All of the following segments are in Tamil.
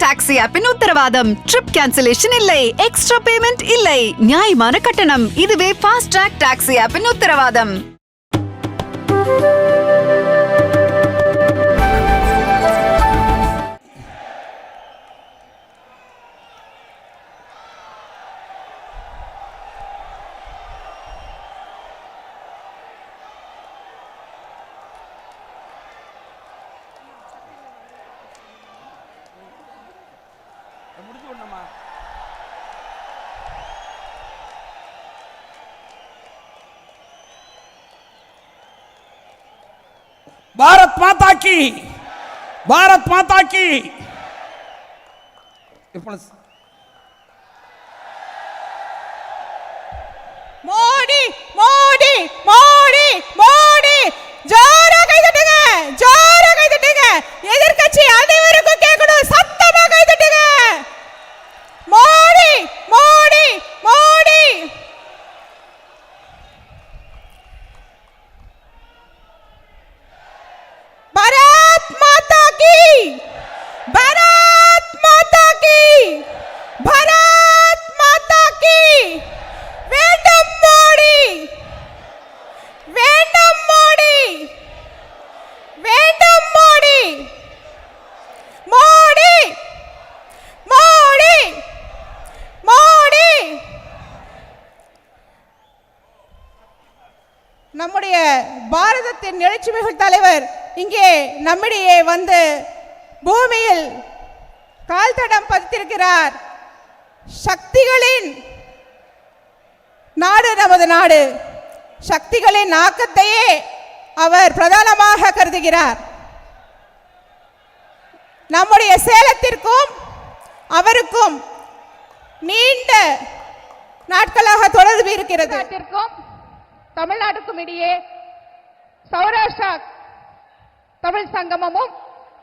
டாக்ஸி ஆப்பின் உத்தரவாதம். ட்ரிப் கேன்சலேஷன் இல்லை, எக்ஸ்ட்ரா பேமெண்ட் இல்லை, நியாயமான கட்டணம். இதுவே ஃபாஸ்ட் ட்ராக் டாக்ஸி ஆப்பின் உத்தரவாதம். भारत माता की, भारत माता की. மோடி மோடி மோடி மோடி ஜோரா கை தட்டுங்க, ஜோரா கை தட்டுங்க. எதிர்க்கட்சி அனைவருக்கும் கேட்கணும், சத்தமா கை தட்டுங்க. மோடி மோடி மோடி. भारत माता की, भारत माता की, भारत माता की. வேண்டும் மோடி, வேண்டும் மோடி, வேண்டும் மோடி, மோடி மோடி மோடி. நம்முடைய பாரதத்தின் எழுச்சிமிகு தலைவர் இங்கே நம்மிடையே வந்து பூமியில் கால் தடம் பதித்திருக்கிறார். சக்திகளின் நாடு நமது நாடு. சக்திகளின் ஆக்கத்தையே அவர் பிரதானமாக கருதுகிறார். நம்முடைய சேலத்திற்கும் அவருக்கும் நீண்ட நாட்களாக தொடர்பு இருக்கிறது. தமிழ்நாட்டுக்கும் இடையே சௌராஷ்டிரா தமிழ் சங்கமமும்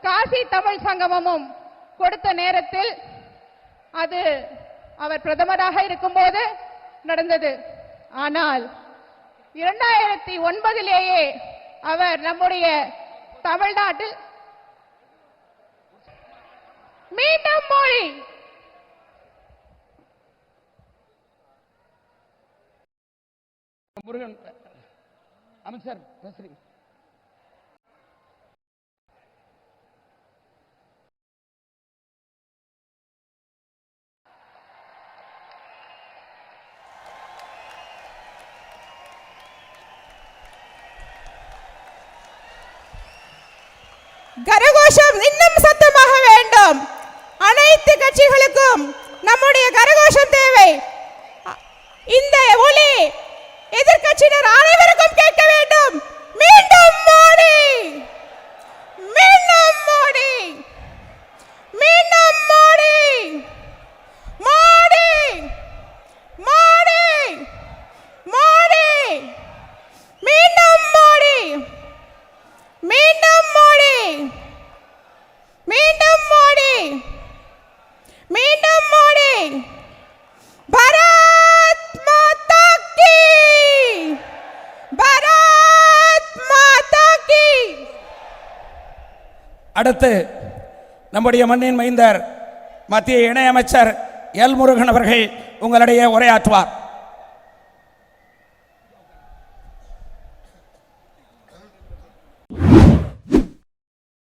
காசி தமிழ் சங்கமமும் கொடுத்த நேரத்தில் அது அவர் பிரதமராக இருக்கும்போது நடந்தது. ஆனால் 2009 அவர் நம்முடைய தமிழ்நாட்டில் மீண்டும் மோடி முருகன் அமைச்சர் பேசுறீங்க. கரகோஷம் இன்னும் சத்தமாக வேண்டும். அனைத்து கட்சிகளுக்கும் நம்முடைய கரகோஷம் தேவை. இந்த ஒலி எதிர்க்கட்சியினர் அனைவருக்கும் கேட்க வேண்டும். மீண்டும் மோடி, மீண்டும் மோடி, மீண்டும் மோடி, மோடி மோடி மோடி, மீண்டும் மோடி, மீண்டும் மோடி, மீண்டும் மோடி, மீண்டும் மோடி. பாரத் மாதா கி, பாரத் மாதா கி. அடுத்து நம்முடைய மண்ணின் மைந்தர் மத்திய இணையமைச்சர் எல் முருகன் அவர்கள் உங்களிடையே உரையாற்றுவார்.